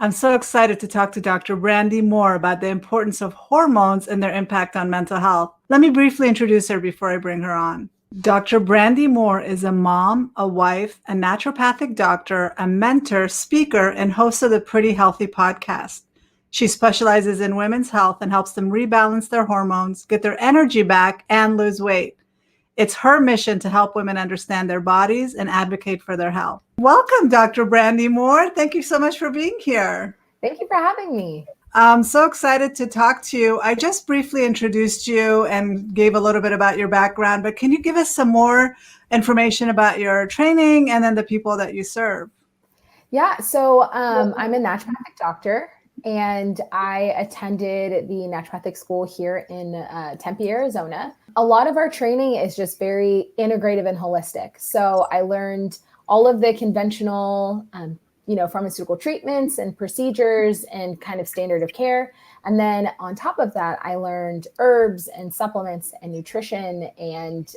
I'm so excited to talk to Dr. Brandi Moore about the importance of hormones and their impact on mental health. Let me briefly introduce her before I bring her on. Dr. Brandi Moore is a mom, a wife, a naturopathic doctor, a mentor, speaker, and host of the Pretty Healthy podcast. She specializes in women's health and helps them rebalance their hormones, get their energy back, and lose weight. It's her mission to help women understand their bodies and advocate for their health. Welcome, Dr. Brandi Moore. Thank you so much for being here. Thank you for having me. I'm so excited to talk to you. I just briefly introduced you and gave a little bit about your background, but can you give us some more information about your training and then the people that you serve? Yeah, so I'm a naturopathic doctor, and I attended the naturopathic school here in Tempe, Arizona. A lot of our training is just very integrative and holistic. So I learned all of the conventional, pharmaceutical treatments and procedures and kind of standard of care. And then on top of that, I learned herbs and supplements and nutrition and,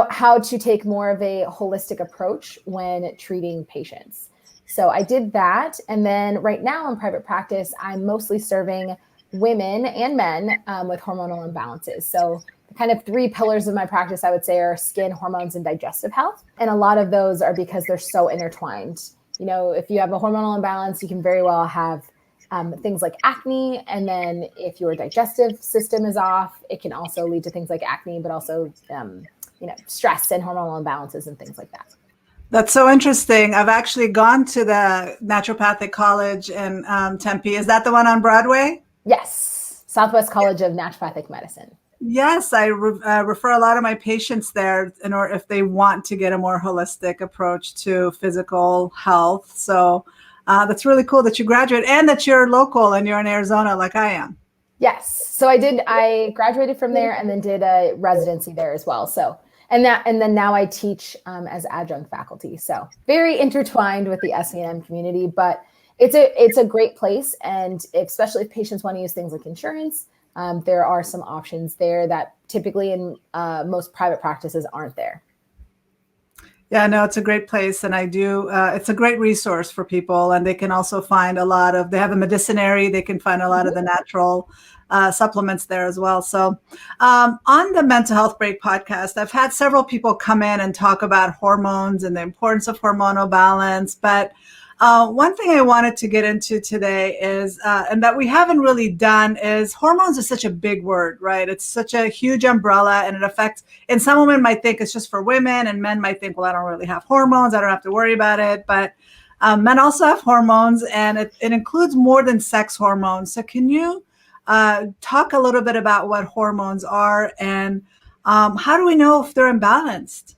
how to take more of a holistic approach when treating patients. So I did that. And then right now in private practice, I'm mostly serving women and men with hormonal imbalances. So the kind of three pillars of my practice, I would say, are skin, hormones, and digestive health. And a lot of those are because they're so intertwined. If you have a hormonal imbalance, you can very well have things like acne. And then if your digestive system is off, it can also lead to things like acne, but also, stress and hormonal imbalances and things like that. That's so interesting. I've actually gone to the naturopathic college in Tempe. Is that the one on Broadway? Yes. Southwest College of Naturopathic Medicine. Yes, I refer a lot of my patients there in order if they want to get a more holistic approach to physical health. So that's really cool that you graduated and that you're local and you're in Arizona like I am. Yes. So I graduated from there and then did a residency there as well. So, and then now I teach as adjunct faculty. So very intertwined with the SEM community, but it's a great place. And especially if patients want to use things like insurance, there are some options there that typically in most private practices aren't there. Yeah, no, it's a great place. And it's a great resource for people. And they can also find they have a medicinary, they can find a lot of the natural supplements there as well. So on the Mental Health Break podcast, I've had several people come in and talk about hormones and the importance of hormonal balance. But one thing I wanted to get into today is, and that we haven't really done, is hormones is such a big word, right? It's such a huge umbrella, and it affects, and some women might think it's just for women, and men might think, well, I don't really have hormones, I don't have to worry about it. But men also have hormones, and it includes more than sex hormones. So can you talk a little bit about what hormones are and how do we know if they're imbalanced?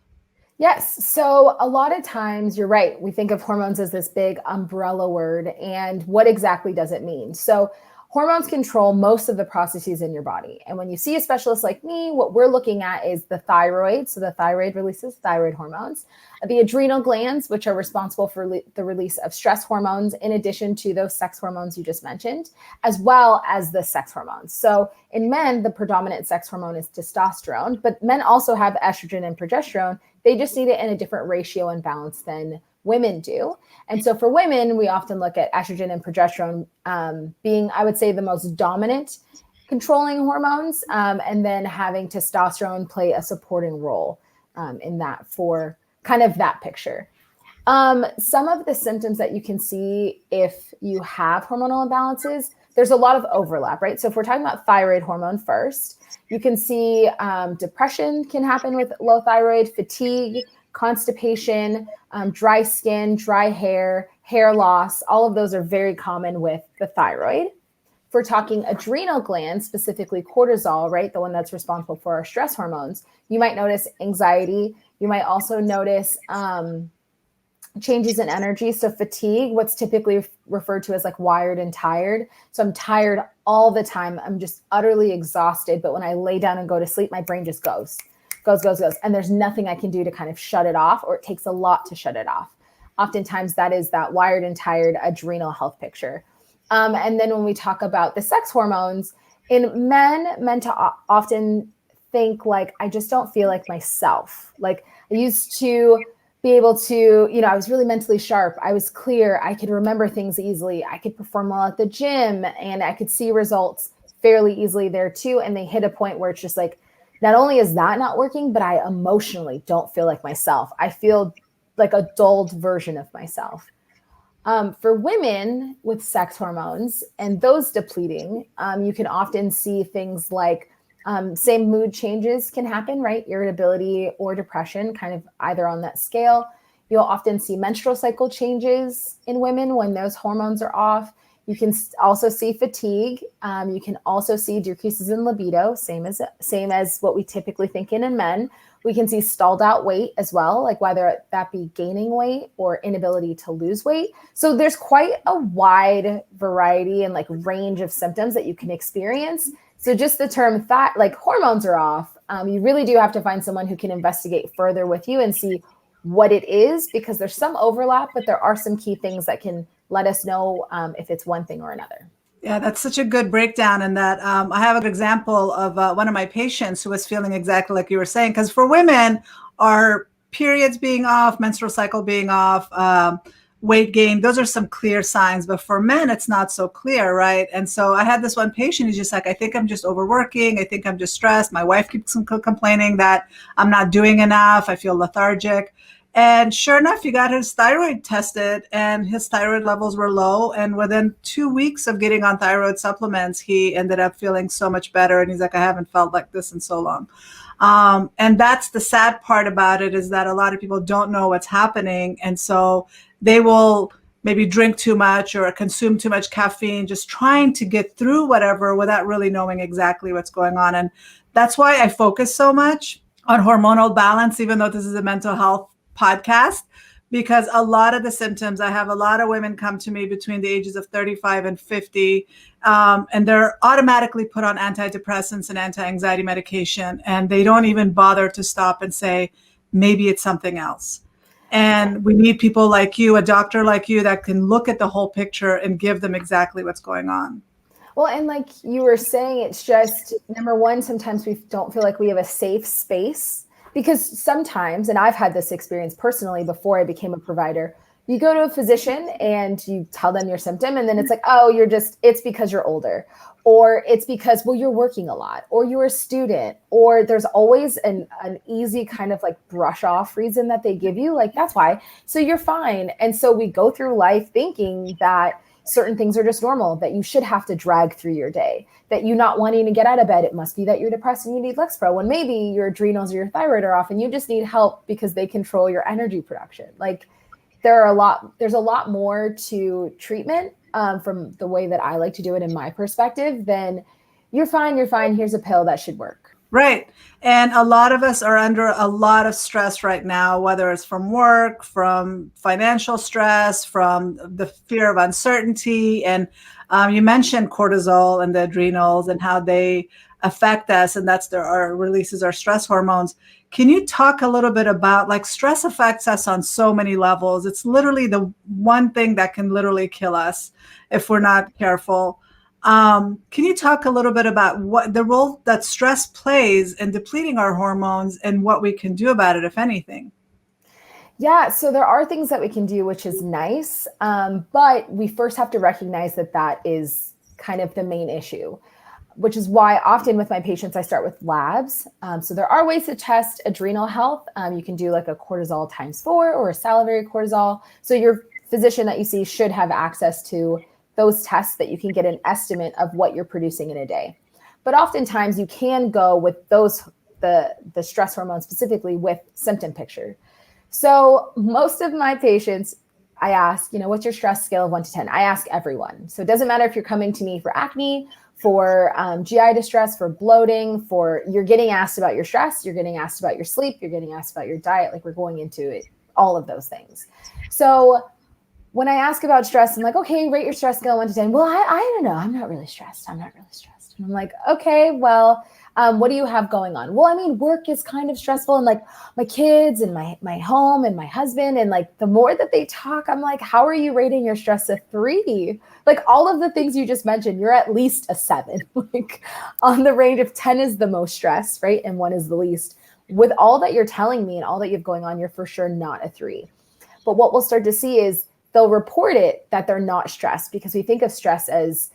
Yes. So a lot of times you're right. We think of hormones as this big umbrella word, and what exactly does it mean? So hormones control most of the processes in your body. And when you see a specialist like me, what we're looking at is the thyroid. So the thyroid releases thyroid hormones, the adrenal glands, which are responsible for the release of stress hormones, in addition to those sex hormones you just mentioned, as well as the sex hormones. So in men, the predominant sex hormone is testosterone, but men also have estrogen and progesterone. They just need it in a different ratio and balance than women do. And so for women, we often look at estrogen and progesterone being, I would say, the most dominant controlling hormones, and then having testosterone play a supporting role in that for kind of that picture. Some of the symptoms that you can see if you have hormonal imbalances, there's a lot of overlap, right? So if we're talking about thyroid hormone first, you can see depression can happen with low thyroid, fatigue, constipation, dry skin, dry hair, hair loss. All of those are very common with the thyroid. If we're talking adrenal glands, specifically cortisol, right, the one that's responsible for our stress hormones, you might notice anxiety. You might also notice changes in energy. So fatigue, what's typically referred to as like wired and tired. So I'm tired all the time. I'm just utterly exhausted. But when I lay down and go to sleep, my brain just goes. And there's nothing I can do to kind of shut it off, or it takes a lot to shut it off. Oftentimes that is that wired and tired adrenal health picture. And then when we talk about the sex hormones, in men often think like, I just don't feel like myself. Like I used to be able to, I was really mentally sharp. I was clear. I could remember things easily. I could perform well at the gym, and I could see results fairly easily there too. And they hit a point where it's just like, not only is that not working, but I emotionally don't feel like myself. I feel like a dulled version of myself. For women with sex hormones and those depleting, you can often see things like same mood changes can happen, right? Irritability or depression, kind of either on that scale. You'll often see menstrual cycle changes in women when those hormones are off. You can also see fatigue. You can also see decreases in libido, same as what we typically think in men. We can see stalled out weight as well, like whether that be gaining weight or inability to lose weight. So there's quite a wide variety and like range of symptoms that you can experience. So just the term that like hormones are off, you really do have to find someone who can investigate further with you and see what it is, because there's some overlap, but there are some key things that can let us know if it's one thing or another. Yeah, that's such a good breakdown. And that I have an example of one of my patients who was feeling exactly like you were saying, because for women, our periods being off, menstrual cycle being off, weight gain, those are some clear signs. But for men, it's not so clear, right? And so I had this one patient who's just like, I think I'm just overworking. I think I'm just stressed. My wife keeps complaining that I'm not doing enough. I feel lethargic. And sure enough, he got his thyroid tested and his thyroid levels were low. And within 2 weeks of getting on thyroid supplements, he ended up feeling so much better. And he's like, I haven't felt like this in so long. And that's the sad part about it, is that a lot of people don't know what's happening. And so they will maybe drink too much or consume too much caffeine, just trying to get through whatever without really knowing exactly what's going on. And that's why I focus so much on hormonal balance, even though this is a mental health podcast, because a lot of the symptoms, I have a lot of women come to me between the ages of 35 and 50, and they're automatically put on antidepressants and anti-anxiety medication, and they don't even bother to stop and say, maybe it's something else. And we need people like you, a doctor like you, that can look at the whole picture and give them exactly what's going on. Well, and like you were saying, it's just, number one, sometimes we don't feel like we have a safe space. Because sometimes, and I've had this experience personally before I became a provider, you go to a physician and you tell them your symptom, and then it's like, oh, it's because you're older, or it's because, well, you're working a lot, or you're a student, or there's always an easy kind of like brush off reason that they give you, like, that's why, so you're fine. And so we go through life thinking that certain things are just normal, that you should have to drag through your day, that you not wanting to get out of bed, it must be that you're depressed and you need Lexapro, when maybe your adrenals or your thyroid are off and you just need help because they control your energy production. Like there's a lot more to treatment from the way that I like to do it in my perspective than you're fine, here's a pill that should work. Right. And a lot of us are under a lot of stress right now, whether it's from work, from financial stress, from the fear of uncertainty. And you mentioned cortisol and the adrenals and how they affect us. And that's our releases our stress hormones. Can you talk a little bit about, like, stress affects us on so many levels? It's literally the one thing that can literally kill us if we're not careful. Can you talk a little bit about what the role that stress plays in depleting our hormones and what we can do about it, if anything? Yeah, so there are things that we can do, which is nice. But we first have to recognize that that is kind of the main issue, which is why often with my patients, I start with labs. So there are ways to test adrenal health. You can do like a cortisol ×4 or a salivary cortisol. So your physician that you see should have access to those tests that you can get an estimate of what you're producing in a day. But oftentimes you can go with the stress hormone specifically with symptom picture. So most of my patients, I ask, what's your stress scale of 1 to 10? I ask everyone. So it doesn't matter if you're coming to me for acne, for GI distress, for bloating, you're getting asked about your stress, you're getting asked about your sleep, you're getting asked about your diet, like we're going into it, all of those things. So when I ask about stress, I'm like, okay, rate your stress scale 1 to 10. Well, I don't know. I'm not really stressed. And I'm like, okay, well, what do you have going on? Well, I mean, work is kind of stressful, and like my kids and my home and my husband. And like the more that they talk, I'm like, how are you rating your stress a 3? Like all of the things you just mentioned, you're at least a 7. Like on the range of 10 is the most stress, right? And 1 is the least. with all that you're telling me and all that you have going on, you're for sure not a 3. But what we'll start to see is they'll report it that they're not stressed, because we think of stress as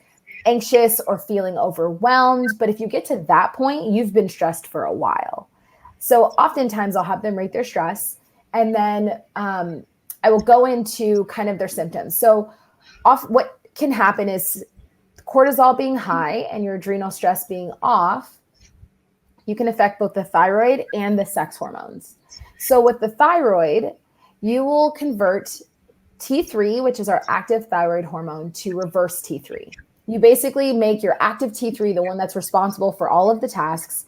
anxious or feeling overwhelmed. But if you get to that point, you've been stressed for a while. So oftentimes I'll have them rate their stress, and then I will go into kind of their symptoms. So what can happen is cortisol being high and your adrenal stress being off, you can affect both the thyroid and the sex hormones. So with the thyroid, you will convert T3, which is our active thyroid hormone, to reverse T3. You basically make your active T3, the one that's responsible for all of the tasks,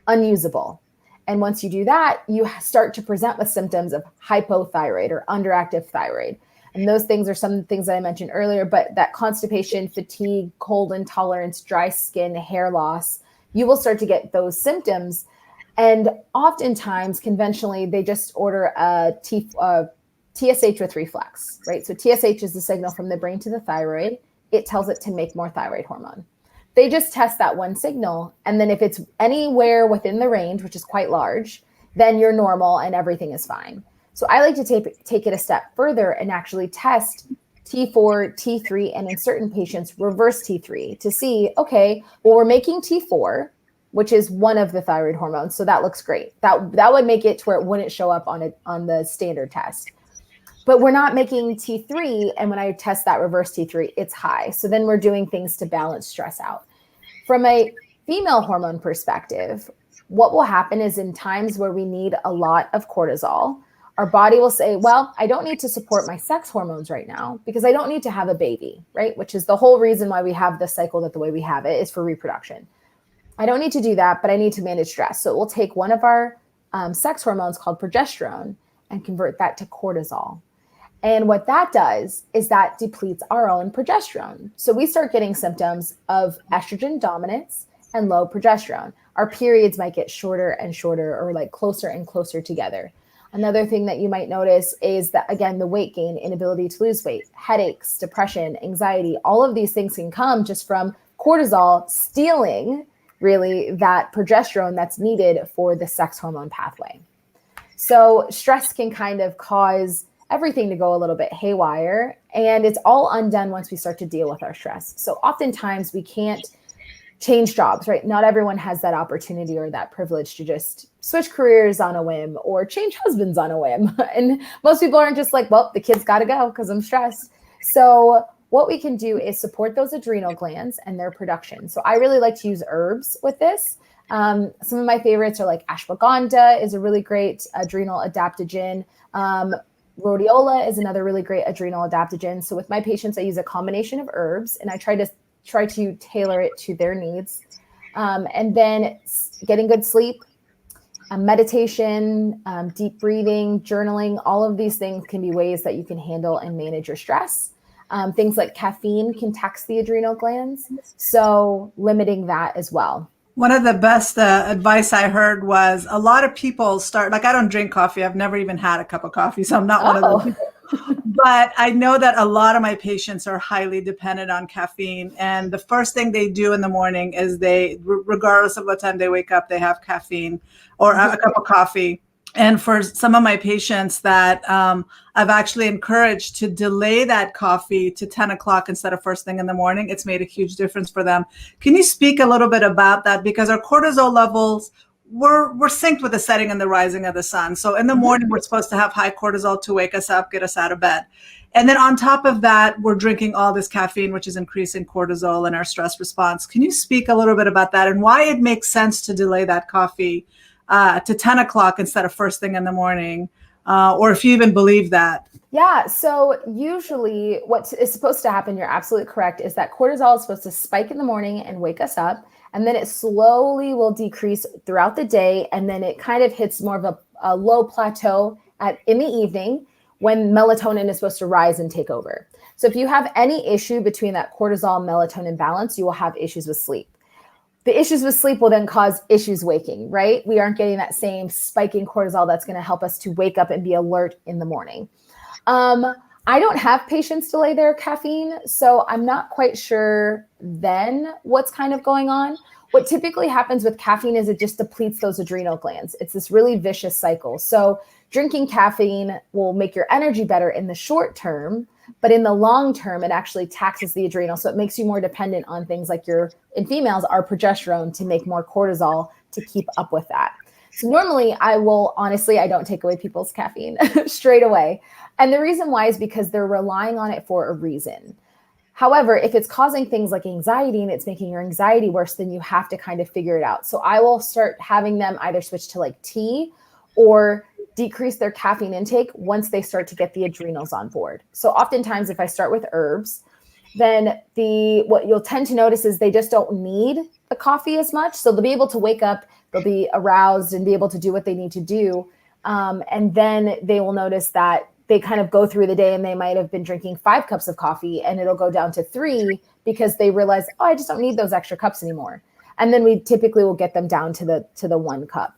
unusable. And once you do that, you start to present with symptoms of hypothyroid or underactive thyroid. And those things are some things that I mentioned earlier, but that constipation, fatigue, cold intolerance, dry skin, hair loss, you will start to get those symptoms. And oftentimes, conventionally, they just order a TSH with reflex, right? So TSH is the signal from the brain to the thyroid. It tells it to make more thyroid hormone. They just test that one signal. And then if it's anywhere within the range, which is quite large, then you're normal and everything is fine. So I like to take it a step further and actually test T4, T3, and in certain patients, reverse T3 to see, okay, well, we're making T4, which is one of the thyroid hormones. So that looks great. That would make it to where it wouldn't show up on the standard test. But we're not making T3. And when I test that reverse T3, it's high. So then we're doing things to balance stress out. From a female hormone perspective, what will happen is in times where we need a lot of cortisol, our body will say, well, I don't need to support my sex hormones right now because I don't need to have a baby, right? Which is the whole reason why we have the cycle that the way we have it is for reproduction. I don't need to do that, but I need to manage stress. So it will take one of our sex hormones called progesterone and convert that to cortisol. And what that does is that depletes our own progesterone. So we start getting symptoms of estrogen dominance and low progesterone. Our periods might get shorter and shorter or like closer and closer together. Another thing that you might notice is that, again, the weight gain, inability to lose weight, headaches, depression, anxiety, all of these things can come just from cortisol stealing really that progesterone that's needed for the sex hormone pathway. So stress can kind of cause everything to go a little bit haywire, and it's all undone once we start to deal with our stress. So oftentimes we can't change jobs, right? Not everyone has that opportunity or that privilege to just switch careers on a whim or change husbands on a whim. And most people aren't just like, well, the kid's got to go because I'm stressed. So what we can do is support those adrenal glands and their production. So I really like to use herbs with this. Some of my favorites are like ashwagandha is a really great adrenal adaptogen. Rhodiola is another really great adrenal adaptogen. So with my patients, I use a combination of herbs and I try to tailor it to their needs. And then getting good sleep, meditation, deep breathing, journaling, all of these things can be ways that you can handle and manage your stress. Things like caffeine can tax the adrenal glands. So limiting that as well. One of the best advice I heard was a lot of people start, like I don't drink coffee. I've never even had a cup of coffee, so I'm not one of those people. But I know that a lot of my patients are highly dependent on caffeine. And the first thing they do in the morning is regardless of what time they wake up, they have caffeine or a cup of coffee. And for some of my patients that I've actually encouraged to delay that coffee to 10 o'clock instead of first thing in the morning, it's made a huge difference for them. Can you speak a little bit about that? Because our cortisol levels, we're synced with the setting and the rising of the sun. So in the morning, we're supposed to have high cortisol to wake us up, get us out of bed. And then on top of that, we're drinking all this caffeine, which is increasing cortisol and our stress response. Can you speak a little bit about that and why it makes sense to delay that coffee to 10 o'clock instead of first thing in the morning, or if you even believe that? Yeah. So usually what is supposed to happen, you're absolutely correct, is that cortisol is supposed to spike in the morning and wake us up. And then it slowly will decrease throughout the day. And then it kind of hits more of a low plateau in the evening when melatonin is supposed to rise and take over. So if you have any issue between that cortisol melatonin balance, you will have issues with sleep. The issues with sleep will then cause issues waking, right? We aren't getting that same spike in cortisol that's going to help us to wake up and be alert in the morning. I don't have patients delay their caffeine, so I'm not quite sure then what's kind of going on. What typically happens with caffeine is it just depletes those adrenal glands. It's this really vicious cycle. So drinking caffeine will make your energy better in the short term, but in the long term, it actually taxes the adrenal. So it makes you more dependent on things like in females, our progesterone to make more cortisol to keep up with that. So normally I don't take away people's caffeine straight away. And the reason why is because they're relying on it for a reason. However, if it's causing things like anxiety and it's making your anxiety worse, then you have to kind of figure it out. So I will start having them either switch to like tea or decrease their caffeine intake once they start to get the adrenals on board. So oftentimes if I start with herbs, then what you'll tend to notice is they just don't need the coffee as much. So they'll be able to wake up, they'll be aroused and be able to do what they need to do. And then they will notice that they kind of go through the day and they might have been drinking 5 cups of coffee and it'll go down to 3 because they realize, oh, I just don't need those extra cups anymore. And then we typically will get them down to the 1 cup.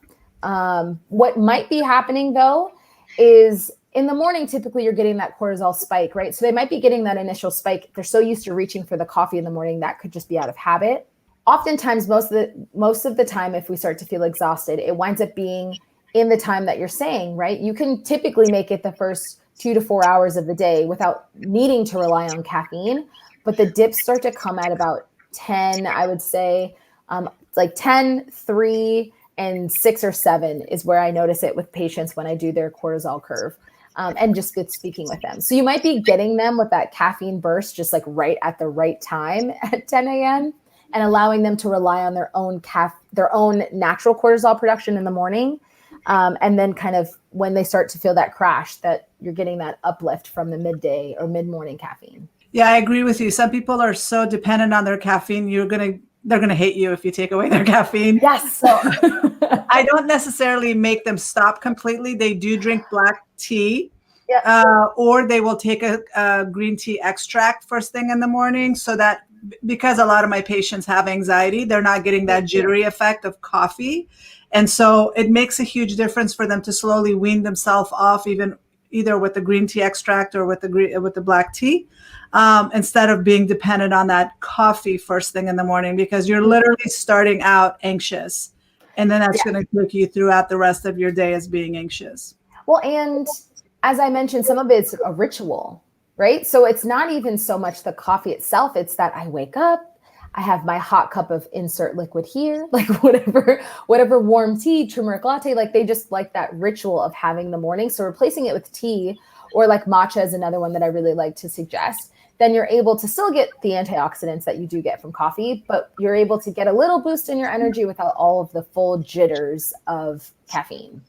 What might be happening though is in the morning, typically you're getting that cortisol spike, right? So they might be getting that initial spike. They're so used to reaching for the coffee in the morning, that could just be out of habit. Oftentimes, most of the time, if we start to feel exhausted, it winds up being in the time that you're saying, right? You can typically make it the first 2 to 4 hours of the day without needing to rely on caffeine, but the dips start to come at about 10, I would say, like 10, 3, and 6 or 7 is where I notice it with patients when I do their cortisol curve. And just with speaking with them. So you might be getting them with that caffeine burst, just like right at the right time at 10 a.m. and allowing them to rely on their own natural cortisol production in the morning. And then kind of when they start to feel that crash, that you're getting that uplift from the midday or mid-morning caffeine. Yeah, I agree with you. Some people are so dependent on their caffeine, they're going to hate you if you take away their caffeine. Yes. So I don't necessarily make them stop completely. They do drink black tea, or they will take a green tea extract first thing in the morning, so that because a lot of my patients have anxiety, they're not getting that jittery effect of coffee. And so it makes a huge difference for them to slowly wean themselves off, either with the green tea extract or with the black tea, instead of being dependent on that coffee first thing in the morning, because you're literally starting out anxious. And then that's going to take you throughout the rest of your day as being anxious. Well, and as I mentioned, some of it's a ritual, right? So it's not even so much the coffee itself. It's that I wake up, I have my hot cup of insert liquid here, like whatever warm tea, turmeric latte, like they just like that ritual of having the morning. So replacing it with tea, or like matcha is another one that I really like to suggest. Then you're able to still get the antioxidants that you do get from coffee, but you're able to get a little boost in your energy without all of the full jitters of caffeine.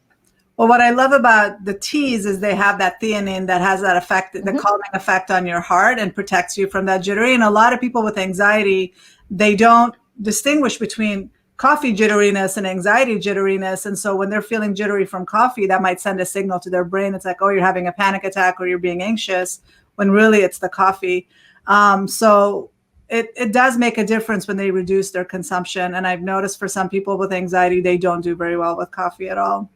Well, what I love about the teas is they have that theanine that has that effect, the calming effect on your heart, and protects you from that jittery. And a lot of people with anxiety, they don't distinguish between coffee jitteriness and anxiety jitteriness. And so when they're feeling jittery from coffee, that might send a signal to their brain. It's like, oh, you're having a panic attack or you're being anxious, when really it's the coffee. So it does make a difference when they reduce their consumption. And I've noticed for some people with anxiety, they don't do very well with coffee at all.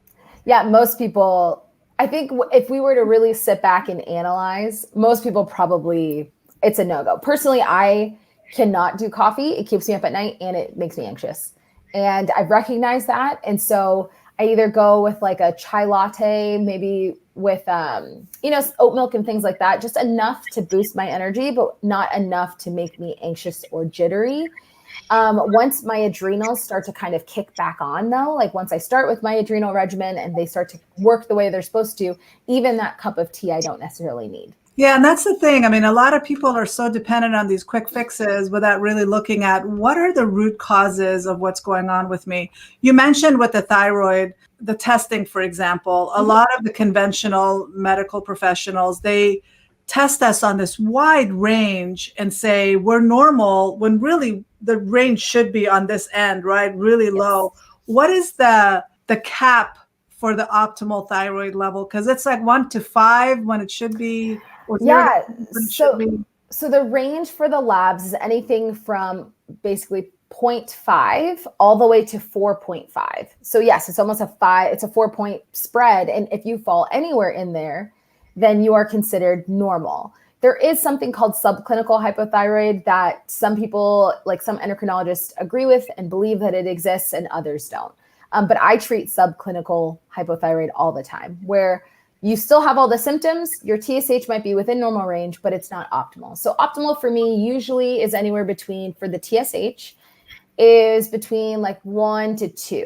Yeah, most people, I think if we were to really sit back and analyze, most people probably, it's a no-go. Personally, I cannot do coffee. It keeps me up at night and it makes me anxious. And I've recognized that. And so I either go with like a chai latte, maybe with, oat milk and things like that, just enough to boost my energy, but not enough to make me anxious or jittery. Once my adrenals start to kind of kick back on though, like once I start with my adrenal regimen and they start to work the way they're supposed to, even that cup of tea, I don't necessarily need. Yeah, and that's the thing. I mean, a lot of people are so dependent on these quick fixes without really looking at what are the root causes of what's going on with me. You mentioned with the thyroid, the testing, for example, a lot of the conventional medical professionals, they test us on this wide range and say we're normal when really the range should be on this end, right? Really low. What is the cap for the optimal thyroid level? Because it's like 1 to 5 when it should be. Yeah. So the range for the labs is anything from basically 0.5 all the way to 4.5. So yes, it's almost it's a 4-point spread. And if you fall anywhere in there, then you are considered normal. There is something called subclinical hypothyroid that some people, like some endocrinologists, agree with and believe that it exists and others don't. But I treat subclinical hypothyroid all the time, where you still have all the symptoms. Your TSH might be within normal range, but it's not optimal. So optimal for me usually is anywhere between, for the TSH, is between like 1 to 2.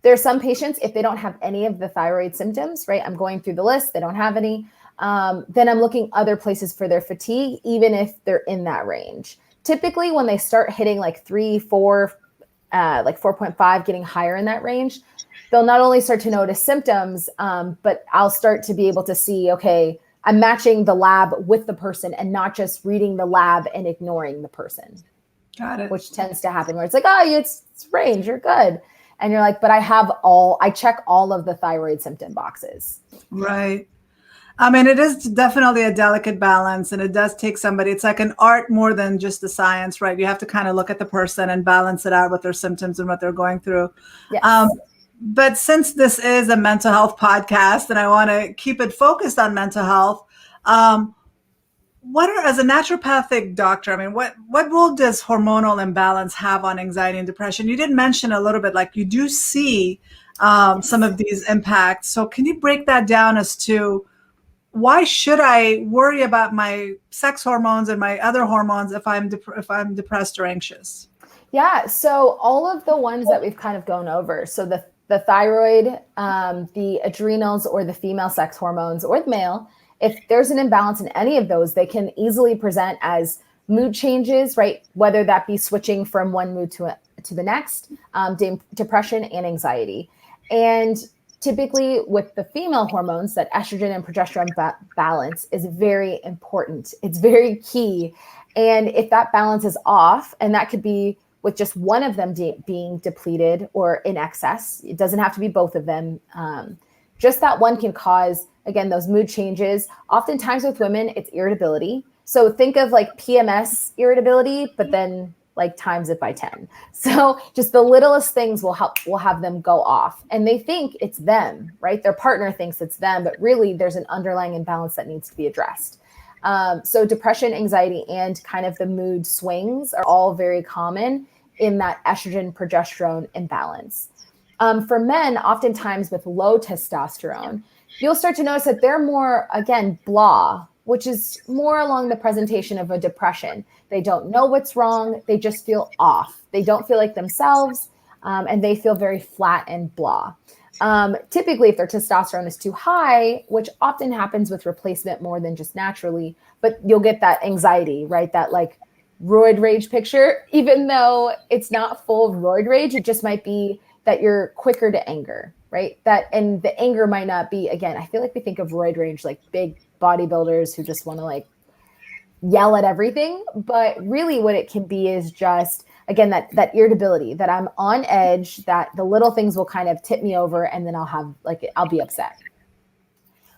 There are some patients, if they don't have any of the thyroid symptoms, right? I'm going through the list, they don't have any. Then I'm looking other places for their fatigue, even if they're in that range. Typically, when they start hitting like 3, 4, like 4.5, getting higher in that range, they'll not only start to notice symptoms, but I'll start to be able to see, okay, I'm matching the lab with the person and not just reading the lab and ignoring the person. Got it. Which tends to happen where it's like, oh, it's range, you're good. And you're like, but I check all of the thyroid symptom boxes. Right. I mean, it is definitely a delicate balance, and it does take somebody. It's like an art more than just a science, right? You have to kind of look at the person and balance it out with their symptoms and what they're going through. Yes. But since this is a mental health podcast and I want to keep it focused on mental health, as a naturopathic doctor, I mean, what role does hormonal imbalance have on anxiety and depression? You did mention a little bit, like you do see some of these impacts. So can you break that down as to why should I worry about my sex hormones and my other hormones if I'm depressed or anxious? Yeah. So all of the ones that we've kind of gone over, so the thyroid, the adrenals, or the female sex hormones, or the male, if there's an imbalance in any of those, they can easily present as mood changes, right? Whether that be switching from one mood to the next, depression and anxiety. And typically with the female hormones, that estrogen and progesterone balance is very important. It's very key. And if that balance is off, and that could be with just one of them being depleted or in excess, it doesn't have to be both of them. Just that one can cause, again, those mood changes. Oftentimes with women, it's irritability. So think of like PMS irritability, but then like times it by 10. So just the littlest things will have them go off, and they think it's them, right? Their partner thinks it's them, but really there's an underlying imbalance that needs to be addressed. So depression, anxiety, and kind of the mood swings are all very common in that estrogen progesterone imbalance. For men, oftentimes with low testosterone, you'll start to notice that they're more, again, blah, which is more along the presentation of a depression. They don't know what's wrong. They just feel off. They don't feel like themselves, and they feel very flat and blah. Typically, if their testosterone is too high, which often happens with replacement more than just naturally, but you'll get that anxiety, right? That like roid rage picture, even though it's not full roid rage, it just might be that you're quicker to anger, right? And the anger might not be, again, I feel like we think of roid rage like big bodybuilders who just want to like yell at everything. But really what it can be is just, again, that irritability, that I'm on edge, that the little things will kind of tip me over, and then I'll be upset.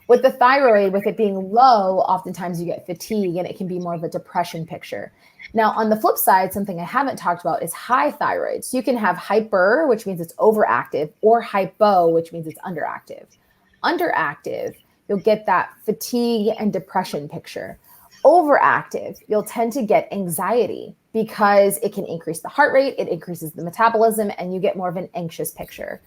With the thyroid, with it being low, oftentimes you get fatigue, and it can be more of a depression picture. Now, on the flip side, something I haven't talked about is high thyroid. So you can have hyper, which means it's overactive, or hypo, which means it's underactive. Underactive, you'll get that fatigue and depression picture. Overactive, you'll tend to get anxiety because it can increase the heart rate, it increases the metabolism, and you get more of an anxious picture.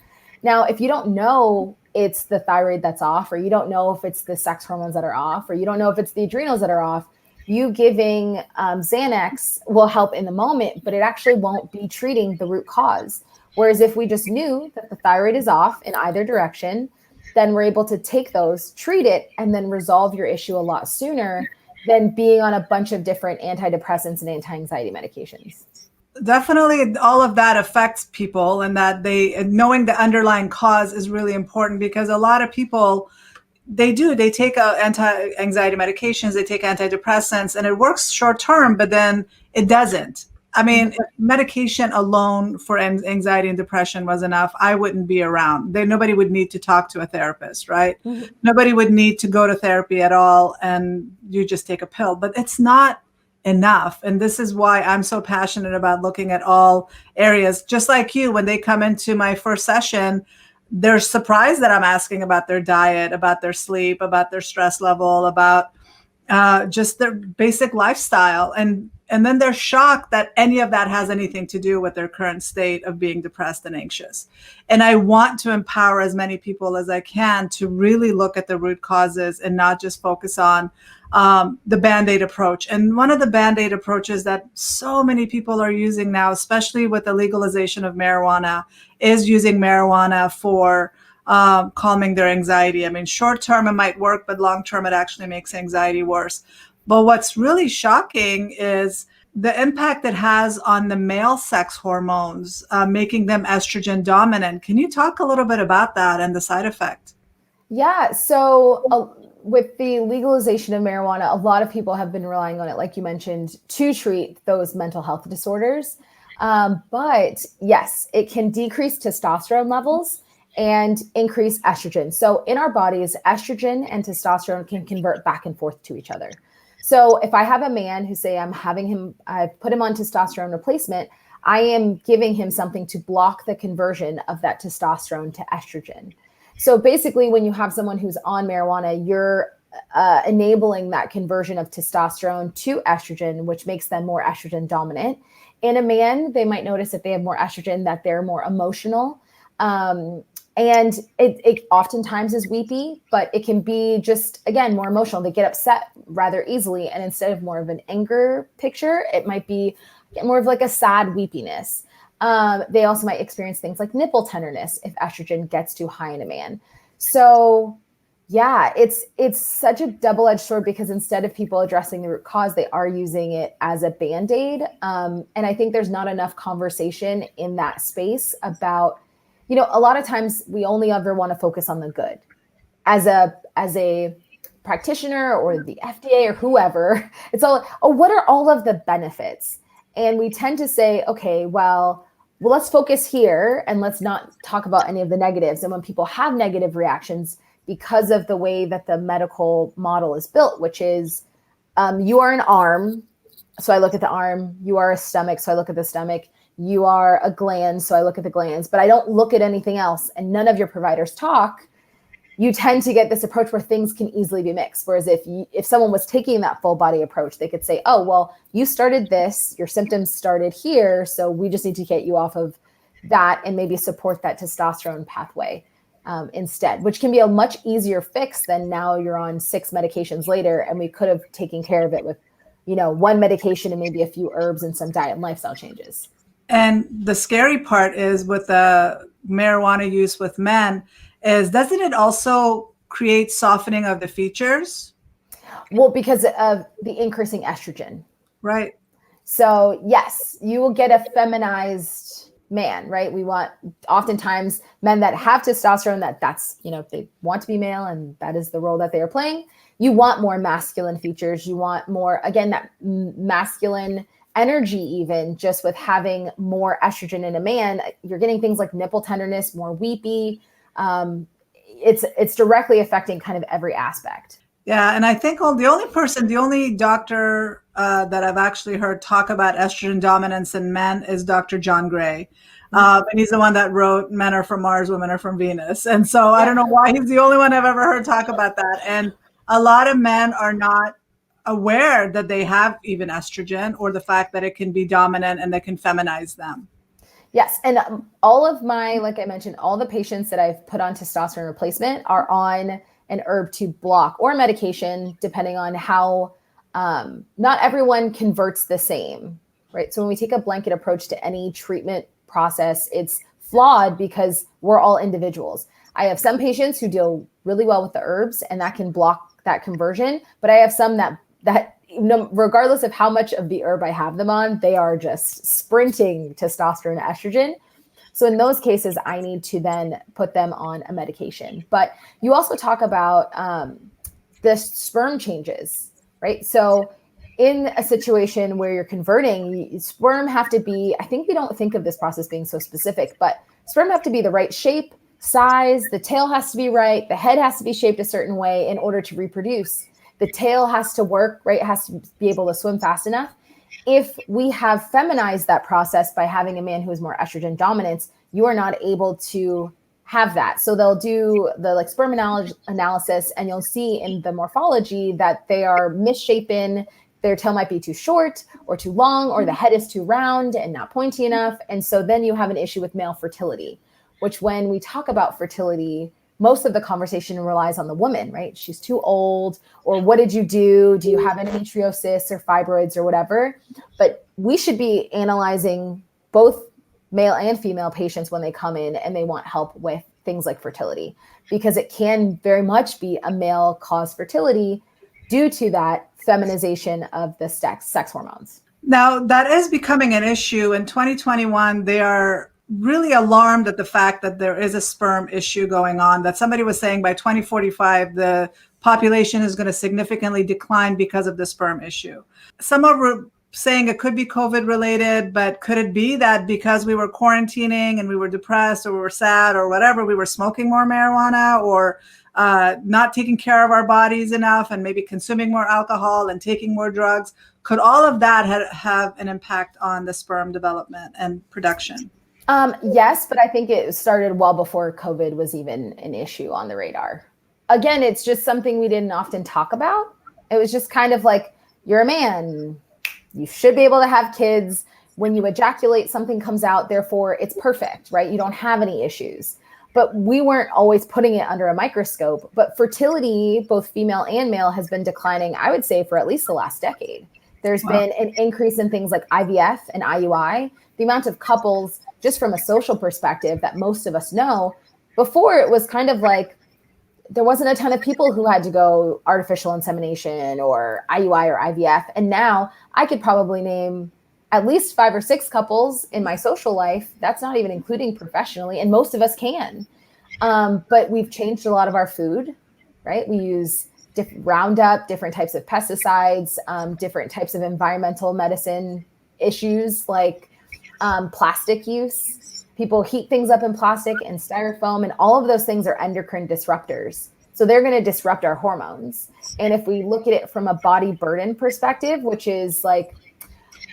Now, if you don't know it's the thyroid that's off, or you don't know if it's the sex hormones that are off, or you don't know if it's the adrenals that are off, you giving Xanax will help in the moment, but it actually won't be treating the root cause. Whereas if we just knew that the thyroid is off in either direction, then we're able to take those, treat it, and then resolve your issue a lot sooner than being on a bunch of different antidepressants and anti-anxiety medications. Definitely all of that affects people, and that knowing the underlying cause is really important, because a lot of people, they take anti-anxiety medications, they take antidepressants, and it works short term, but then it doesn't. I mean, if medication alone for anxiety and depression was enough, I wouldn't be around. Nobody would need to talk to a therapist, right? Mm-hmm. Nobody would need to go to therapy at all, and you just take a pill. But it's not enough. And this is why I'm so passionate about looking at all areas. Just like you, when they come into my first session, they're surprised that I'm asking about their diet, about their sleep, about their stress level, about just their basic lifestyle. And then they're shocked that any of that has anything to do with their current state of being depressed and anxious. And I want to empower as many people as I can to really look at the root causes and not just focus on the Band-Aid approach. And one of the Band-Aid approaches that so many people are using now, especially with the legalization of marijuana, is using marijuana for calming their anxiety. I mean, short term it might work, but long term it actually makes anxiety worse. But what's really shocking is the impact it has on the male sex hormones, making them estrogen dominant. Can you talk a little bit about that and the side effect? Yeah. So with the legalization of marijuana, a lot of people have been relying on it, like you mentioned, to treat those mental health disorders. But yes, it can decrease testosterone levels and increase estrogen. So in our bodies, estrogen and testosterone can convert back and forth to each other. So if I have a man who say I've put him on testosterone replacement, I am giving him something to block the conversion of that testosterone to estrogen. So basically, when you have someone who's on marijuana, you're enabling that conversion of testosterone to estrogen, which makes them more estrogen dominant. In a man, they might notice if they have more estrogen that they're more emotional. And it oftentimes is weepy, but it can be just, again, more emotional. They get upset rather easily. And instead of more of an anger picture, it might be more of like a sad weepiness. They also might experience things like nipple tenderness if estrogen gets too high in a man. So yeah, it's such a double-edged sword, because instead of people addressing the root cause, they are using it as a Band-Aid. And I think there's not enough conversation in that space about, a lot of times we only ever want to focus on the good. As a practitioner or the FDA or whoever, it's all, what are all of the benefits? And we tend to say, okay, well, let's focus here and let's not talk about any of the negatives. And when people have negative reactions because of the way that the medical model is built, which is you are an arm, so I look at the arm. You are a stomach, so I look at the stomach. You are a gland, so I look at the glands, but I don't look at anything else. And none of your providers talk. You tend to get this approach where things can easily be mixed. Whereas if someone was taking that full body approach, they could say, oh, well, you started this, your symptoms started here, so we just need to get you off of that and maybe support that testosterone pathway instead, which can be a much easier fix than now you're on 6 medications later, and we could have taken care of it with, one medication and maybe a few herbs and some diet and lifestyle changes. And the scary part is with the marijuana use with men is, doesn't it also create softening of the features? Well, because of the increasing estrogen. Right. So yes, you will get a feminized man, right? We want oftentimes men that have testosterone, that's, they want to be male and that is the role that they are playing. You want more masculine features. You want more, again, that masculine energy, even just with having more estrogen in a man. You're getting things like nipple tenderness, more weepy. It's directly affecting kind of every aspect. Yeah. And I think the only doctor that I've actually heard talk about estrogen dominance in men is Dr. John Gray. And he's the one that wrote Men Are From Mars, Women Are From Venus. And so I don't know why he's the only one I've ever heard talk about that. And a lot of men are not aware that they have even estrogen, or the fact that it can be dominant and that can feminize them. Yes. And all of my, like I mentioned, all the patients that I've put on testosterone replacement are on an herb to block or medication, depending on how not everyone converts the same, right? So when we take a blanket approach to any treatment process, it's flawed because we're all individuals. I have some patients who deal really well with the herbs and that can block that conversion, but I have some that regardless of how much of the herb I have them on, they are just sprinting testosterone and estrogen. So in those cases, I need to then put them on a medication. But you also talk about the sperm changes, right? So in a situation where you're converting, sperm have to be, I think we don't think of this process being so specific, but sperm have to be the right shape, size, the tail has to be right, the head has to be shaped a certain way in order to reproduce. The tail has to work, right? It has to be able to swim fast enough. If we have feminized that process by having a man who is more estrogen dominance, you are not able to have that. So they'll do the like sperm analysis, and you'll see in the morphology that they are misshapen. Their tail might be too short or too long, or the head is too round and not pointy enough. And so then you have an issue with male fertility, which when we talk about fertility, most of the conversation relies on the woman, right? She's too old, or what did you do? Do you have endometriosis or fibroids or whatever? But we should be analyzing both male and female patients when they come in and they want help with things like fertility, because it can very much be a male caused fertility due to that feminization of the sex hormones. Now, that is becoming an issue. In 2021, they are really alarmed at the fact that there is a sperm issue going on, that somebody was saying by 2045, the population is going to significantly decline because of the sperm issue. Some are saying it could be COVID related, but could it be that because we were quarantining and we were depressed or we were sad or whatever, we were smoking more marijuana or not taking care of our bodies enough and maybe consuming more alcohol and taking more drugs? Could all of that have an impact on the sperm development and production? Yes, but I think it started well before COVID was even an issue on the radar. Again, it's just something we didn't often talk about. It was just kind of like, you're a man, you should be able to have kids. When you ejaculate, something comes out, therefore it's perfect, right? You don't have any issues. But we weren't always putting it under a microscope. But fertility, both female and male, has been declining, I would say, for at least the last decade. There's been an increase in things like IVF and IUI. The amount of couples, just from a social perspective, that most of us know, before it was kind of like there wasn't a ton of people who had to go artificial insemination or IUI or IVF. And now I could probably name at least 5 or 6 couples in my social life. That's not even including professionally. And most of us can. But we've changed a lot of our food, right? We use Roundup, different types of pesticides, different types of environmental medicine issues like plastic use. People heat things up in plastic and styrofoam, and all of those things are endocrine disruptors. So they're going to disrupt our hormones. And if we look at it from a body burden perspective, which is like,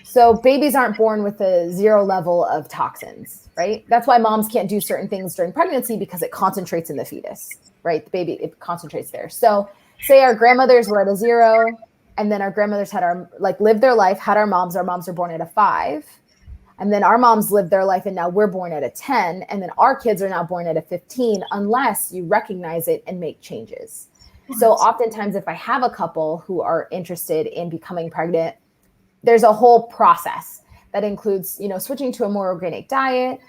so babies aren't born with a 0 level of toxins, right? That's why moms can't do certain things during pregnancy, because it concentrates in the fetus, right? The baby, it concentrates there. So say our grandmothers were at a 0, and then our grandmothers had lived their life, had our moms are born at a 5. And then our moms lived their life and now we're born at a 10. And then our kids are now born at a 15, unless you recognize it and make changes. So oftentimes if I have a couple who are interested in becoming pregnant, there's a whole process that includes, switching to a more organic diet,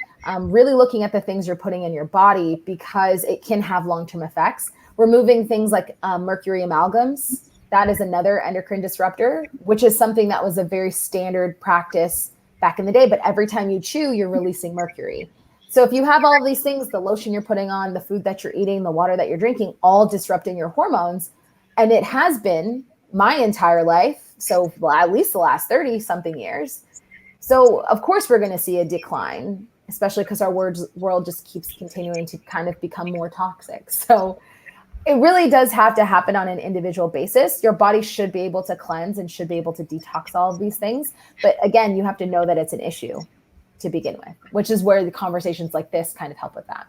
really looking at the things you're putting in your body, because it can have long-term effects. Removing things like mercury amalgams. That is another endocrine disruptor, which is something that was a very standard practice back in the day, but every time you chew, you're releasing mercury. So if you have all of these things, the lotion you're putting on, the food that you're eating, the water that you're drinking, all disrupting your hormones, and it has been my entire life, so at least the last 30 something years. So of course we're going to see a decline, especially because our world just keeps continuing to kind of become more toxic. So it really does have to happen on an individual basis. Your body should be able to cleanse and should be able to detox all of these things. But again, you have to know that it's an issue to begin with, which is where the conversations like this kind of help with that.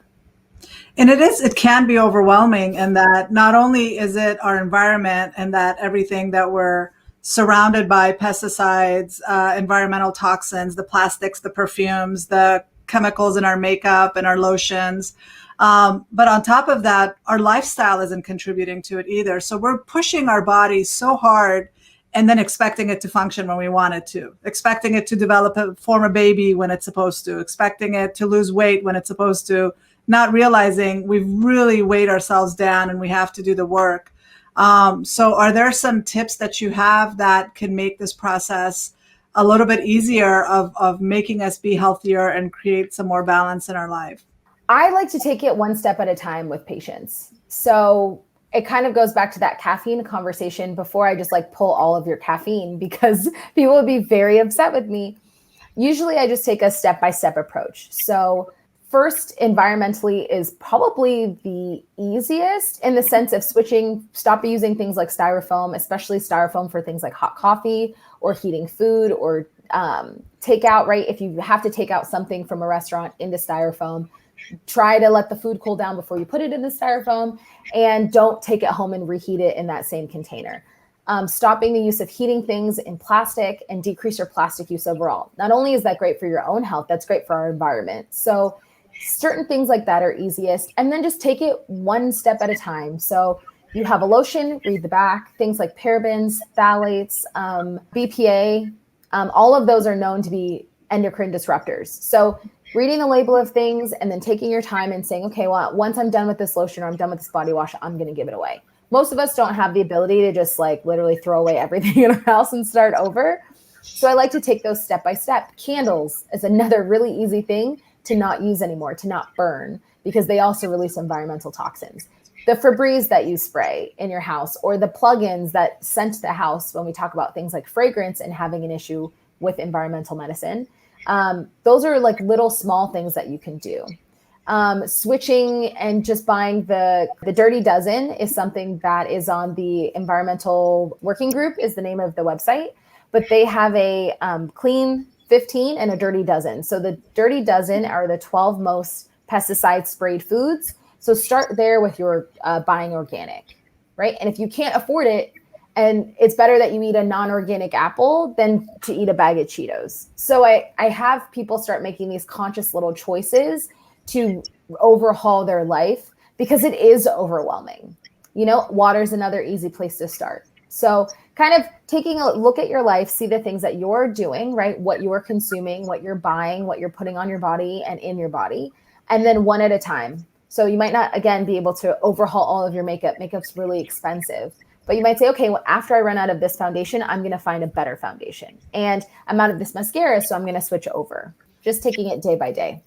And it can be overwhelming, in that not only is it our environment and that everything that we're surrounded by, pesticides, environmental toxins, the plastics, the perfumes, the chemicals in our makeup and our lotions. But on top of that, our lifestyle isn't contributing to it either. So we're pushing our bodies so hard and then expecting it to function when we want it to, expecting it to form a baby when it's supposed to, expecting it to lose weight when it's supposed to, not realizing we've really weighed ourselves down and we have to do the work. So are there some tips that you have that can make this process a little bit easier of making us be healthier and create some more balance in our life? I like to take it one step at a time with patients. So it kind of goes back to that caffeine conversation before I just pull all of your caffeine, because people would be very upset with me. Usually I just take a step-by-step approach. So first, environmentally is probably the easiest, in the sense of stop using things like styrofoam, especially styrofoam for things like hot coffee or heating food or takeout, right? If you have to take out something from a restaurant into styrofoam, try to let the food cool down before you put it in the styrofoam, and don't take it home and reheat it in that same container. Stopping the use of heating things in plastic and decrease your plastic use overall. Not only is that great for your own health, that's great for our environment. So certain things like that are easiest. And then just take it one step at a time. So you have a lotion, read the back, things like parabens, phthalates, BPA, all of those are known to be endocrine disruptors. So reading the label of things and then taking your time and saying, okay, well, once I'm done with this lotion or I'm done with this body wash, I'm going to give it away. Most of us don't have the ability to just like literally throw away everything in our house and start over. So I like to take those step by step. Candles is another really easy thing to not use anymore, to not burn, because they also release environmental toxins. The Febreze that you spray in your house, or the plugins that scent the house, when we talk about things like fragrance and having an issue with environmental medicine, those are like little small things that you can do. Switching and just buying the Dirty Dozen is something that is on the Environmental Working Group is the name of the website, but they have a clean 15 and a Dirty Dozen. So the Dirty Dozen are the 12 most pesticide sprayed foods. So start there with your buying organic, right? And if you can't afford it, and it's better that you eat a non-organic apple than to eat a bag of Cheetos. So I have people start making these conscious little choices to overhaul their life, because it is overwhelming. You know, water's another easy place to start. So kind of taking a look at your life, see the things that you're doing, right? What you're consuming, what you're buying, what you're putting on your body and in your body, and then one at a time. So you might not, again, be able to overhaul all of your makeup. Makeup's really expensive. But you might say, okay, well, after I run out of this foundation, I'm going to find a better foundation. And I'm out of this mascara, so I'm going to switch over. Just taking it day by day.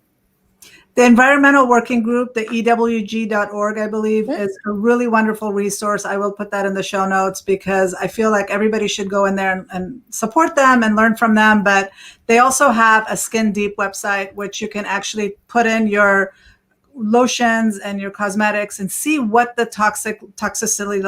The Environmental Working Group, the EWG.org, I believe, is a really wonderful resource. I will put that in the show notes, because I feel like everybody should go in there and support them and learn from them. But they also have a Skin Deep website, which you can actually put in your lotions and your cosmetics and see what the toxicity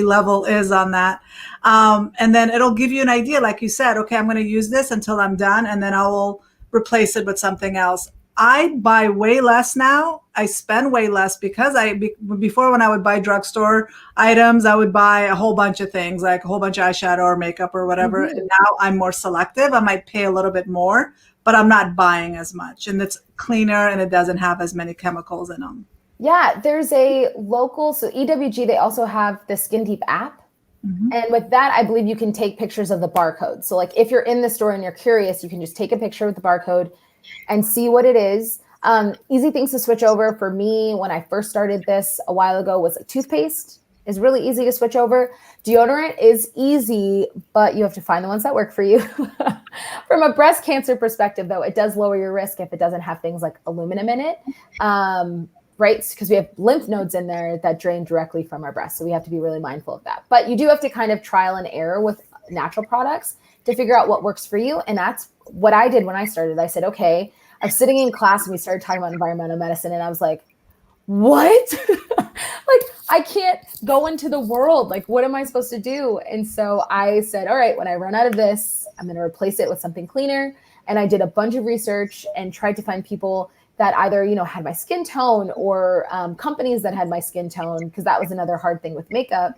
level is on that. And then it'll give you an idea, like you said, okay, I'm going to use this until I'm done, and then I will replace it with something else. I buy way less now. I spend way less, because before, when I would buy drugstore items, I would buy a whole bunch of things, like a whole bunch of eyeshadow or makeup or whatever. Mm-hmm. And now I'm more selective. I might pay a little bit more, but I'm not buying as much, and it's cleaner and it doesn't have as many chemicals in them. Yeah, there's a local, so EWG, they also have the Skin Deep app. Mm-hmm. And with that, I believe you can take pictures of the barcode. So like if you're in the store and you're curious, you can just take a picture with the barcode and see what it is. Easy things to switch over for me when I first started this a while ago was a toothpaste is really easy to switch over. Deodorant is easy, but you have to find the ones that work for you. From a breast cancer perspective, though, it does lower your risk if it doesn't have things like aluminum in it. Right? Because we have lymph nodes in there that drain directly from our breast. So we have to be really mindful of that. But you do have to kind of trial and error with natural products to figure out what works for you. And that's what I did when I started. I said, okay, I was sitting in class and we started talking about environmental medicine. And I was like, what? Like, I can't go into the world. Like, what am I supposed to do? And so I said, all right, when I run out of this, I'm going to replace it with something cleaner. And I did a bunch of research and tried to find people that either, you know, had my skin tone, or companies that had my skin tone, because that was another hard thing with makeup,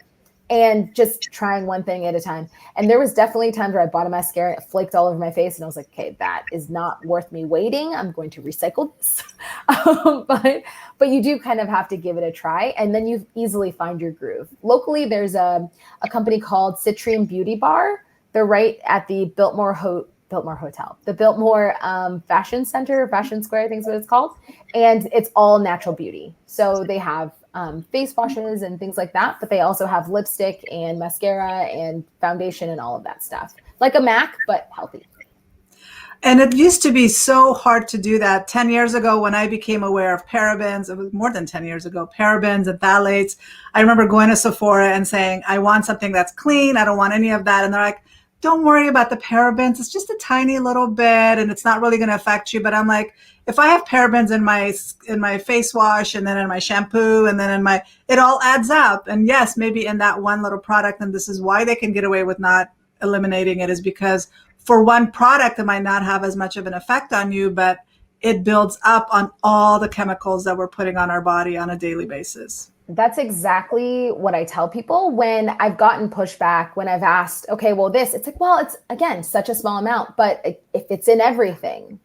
and just trying one thing at a time. And there was definitely times where I bought a mascara, it flaked all over my face, and I was like, okay, that is not worth me waiting. I'm going to recycle this. But you do kind of have to give it a try, and then you easily find your groove. Locally, there's a company called Citrine Beauty Bar. They're right at the Biltmore Hotel, the Biltmore Fashion Center, Fashion Square, I think is what it's called. And it's all natural beauty. So they have face washes and things like that, but they also have lipstick and mascara and foundation and all of that stuff. Like a MAC, but healthy. And it used to be so hard to do that. 10 years ago, when I became aware of parabens, it was more than 10 years ago, parabens and phthalates, I remember going to Sephora and saying, I want something that's clean. I don't want any of that. And they're like, don't worry about the parabens. It's just a tiny little bit and it's not really going to affect you. But I'm like, if I have parabens in my face wash and then in my shampoo and then it all adds up. And yes, maybe in that one little product, and this is why they can get away with not eliminating it, is because for one product, it might not have as much of an effect on you, but it builds up on all the chemicals that we're putting on our body on a daily basis. That's exactly what I tell people when I've gotten pushback, when I've asked, okay, well, it's like, well, it's again, such a small amount, but if it's in everything,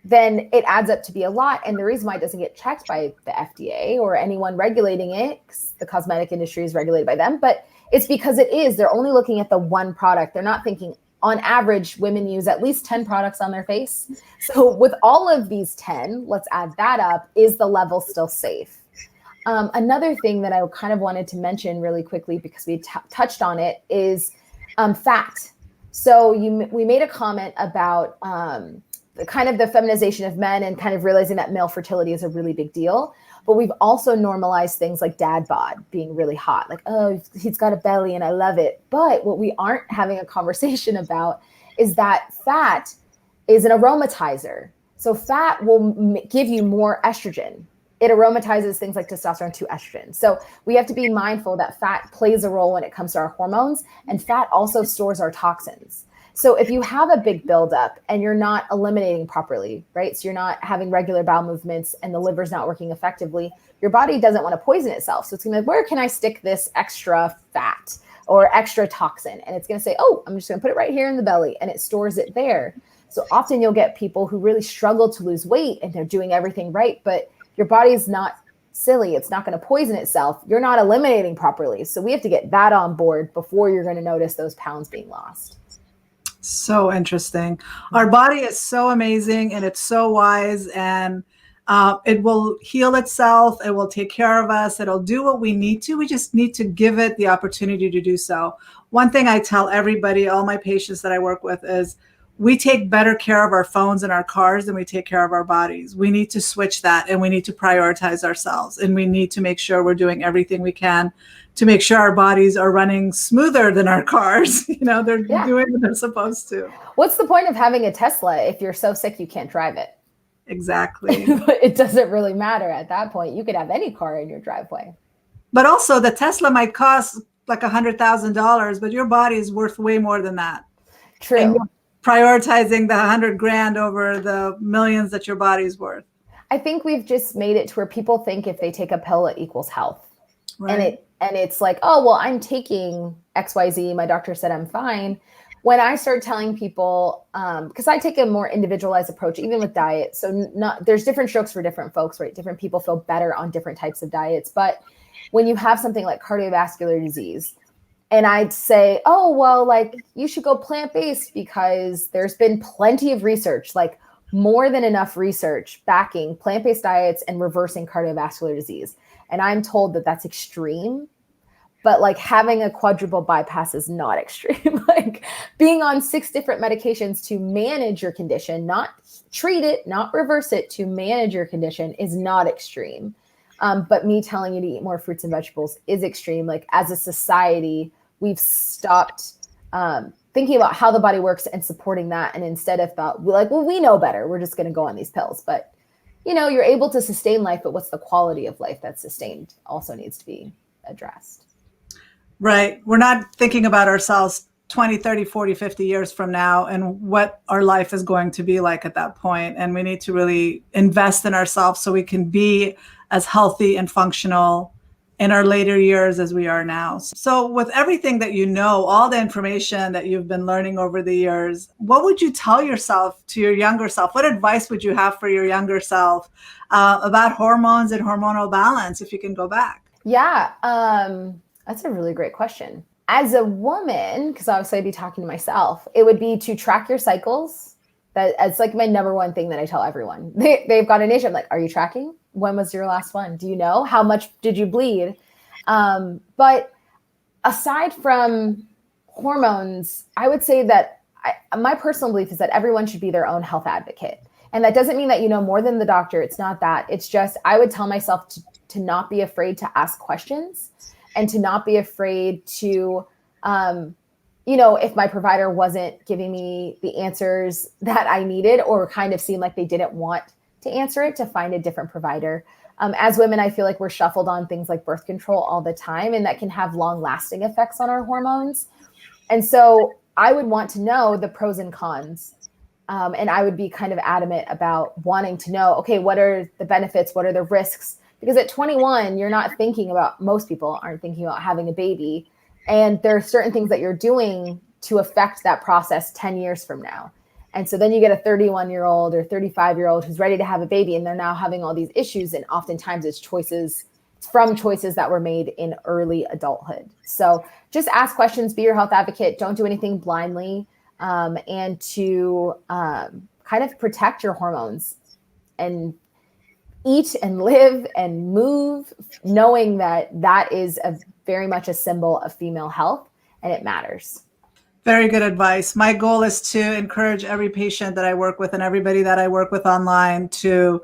then it adds up to be a lot. And the reason why it doesn't get checked by the FDA or anyone regulating it, 'cause the cosmetic industry is regulated by them, but it's because they're only looking at the one product. They're not thinking on average, women use at least 10 products on their face. So with all of these 10, let's add that up, is the level still safe? Another thing that I kind of wanted to mention really quickly, because we touched on it, is fat. So we made a comment about kind of the feminization of men and kind of realizing that male fertility is a really big deal. But we've also normalized things like dad bod being really hot. Like, oh, he's got a belly and I love it. But what we aren't having a conversation about is that fat is an aromatizer. So fat will give you more estrogen. It aromatizes things like testosterone to estrogen. So we have to be mindful that fat plays a role when it comes to our hormones, and fat also stores our toxins. So if you have a big buildup and you're not eliminating properly, right? So you're not having regular bowel movements and the liver's not working effectively, your body doesn't want to poison itself. So it's gonna be like, where can I stick this extra fat or extra toxin? And it's gonna say, oh, I'm just gonna put it right here in the belly, and it stores it there. So often you'll get people who really struggle to lose weight and they're doing everything right, but your body's not silly. It's not going to poison itself. You're not eliminating properly. So we have to get that on board before you're going to notice those pounds being lost. So interesting. Our body is so amazing and it's so wise, and it will heal itself. It will take care of us. It'll do what we need to. We just need to give it the opportunity to do so. One thing I tell everybody, all my patients that I work with, is we take better care of our phones and our cars than we take care of our bodies. We need to switch that, and we need to prioritize ourselves, and we need to make sure we're doing everything we can to make sure our bodies are running smoother than our cars. They're doing what they're supposed to. What's the point of having a Tesla if you're so sick you can't drive it? Exactly. It doesn't really matter at that point. You could have any car in your driveway. But also the Tesla might cost like $100,000, but your body is worth way more than that. True. And prioritizing the 100 grand over the millions that your body's worth. I think we've just made it to where people think if they take a pill, it equals health. Right. And it's like, oh, well, I'm taking XYZ. My doctor said I'm fine. When I start telling people, because I take a more individualized approach, even with diet. So there's different strokes for different folks, right? Different people feel better on different types of diets. But when you have something like cardiovascular disease, and I'd say, oh, well, like you should go plant-based because there's been plenty of research, like more than enough research backing plant-based diets and reversing cardiovascular disease. And I'm told that that's extreme, but like having a quadruple bypass is not extreme. Like being on 6 different medications to manage your condition, not treat it, not reverse it, to manage your condition is not extreme. But me telling you to eat more fruits and vegetables is extreme. Like as a society, we've stopped thinking about how the body works and supporting that. And instead have thought, like, well, we know better. We're just going to go on these pills. But, you're able to sustain life, but what's the quality of life that's sustained also needs to be addressed. Right. We're not thinking about ourselves 20, 30, 40, 50 years from now and what our life is going to be like at that point. And we need to really invest in ourselves so we can be as healthy and functional in our later years as we are now. So with everything that all the information that you've been learning over the years, what would you tell yourself, to your younger self? What advice would you have for your younger self about hormones and hormonal balance if you can go back? Yeah, that's a really great question. As a woman, because obviously I'd be talking to myself, it would be to track your cycles. That's like my number one thing that I tell everyone. They've got an issue. I'm like, are you tracking? When was your last one? Do you know? How much did you bleed? But aside from hormones, I would say that my personal belief is that everyone should be their own health advocate. And that doesn't mean that you know more than the doctor. It's not that. It's just, I would tell myself to not be afraid to ask questions and to not be afraid to, if my provider wasn't giving me the answers that I needed or kind of seemed like they didn't want to answer it, to find a different provider. As women, I feel like we're shuffled on things like birth control all the time, and that can have long-lasting effects on our hormones. And so I would want to know the pros and cons And I would be kind of adamant about wanting to know, okay, what are the benefits? What are the risks? Because at 21, you're not thinking about, most people aren't thinking about having a baby. And there are certain things that you're doing to affect that process 10 years from now. And so then you get a 31-year-old or 35-year-old who's ready to have a baby, and they're now having all these issues. And oftentimes it's from choices that were made in early adulthood. So just ask questions, be your health advocate. Don't do anything blindly, and to kind of protect your hormones and eat and live and move, knowing that that is very much a symbol of female health, and it matters. Very good advice. My goal is to encourage every patient that I work with and everybody that I work with online to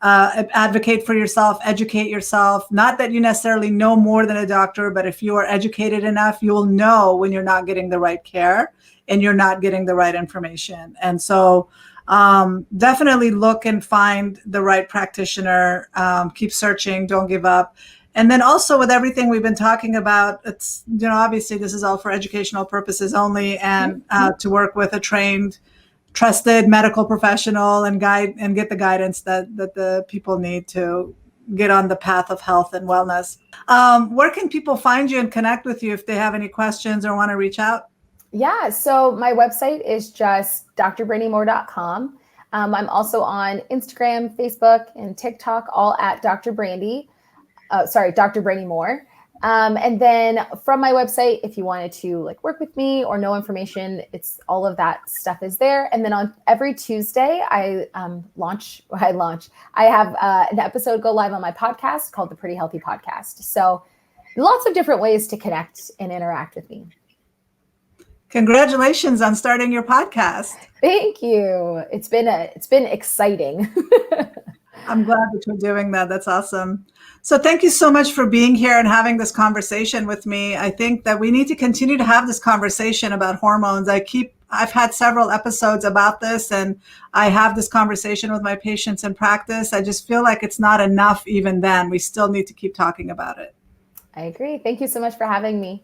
advocate for yourself, educate yourself. Not that you necessarily know more than a doctor, but if you are educated enough, you'll know when you're not getting the right care and you're not getting the right information. And so definitely look and find the right practitioner. Keep searching, don't give up. And then also with everything we've been talking about, it's, obviously this is all for educational purposes only, and to work with a trained, trusted medical professional and get the guidance that the people need to get on the path of health and wellness. Where can people find you and connect with you if they have any questions or want to reach out? Yeah, so my website is just drbrandymoore.com. I'm also on Instagram, Facebook, and TikTok, all at Dr. Brandi. Dr. Brandi Moore. And then from my website, if you wanted to work with me or know information, it's all of that stuff is there. And then on every Tuesday, I have an episode go live on my podcast called the Pretty Healthy Podcast. So lots of different ways to connect and interact with me. Congratulations on starting your podcast. Thank you. It's been exciting. I'm glad that you're doing that. That's awesome. So thank you so much for being here and having this conversation with me. I think that we need to continue to have this conversation about hormones. I've had several episodes about this, and I have this conversation with my patients in practice. I just feel like it's not enough even then. We still need to keep talking about it. I agree. Thank you so much for having me.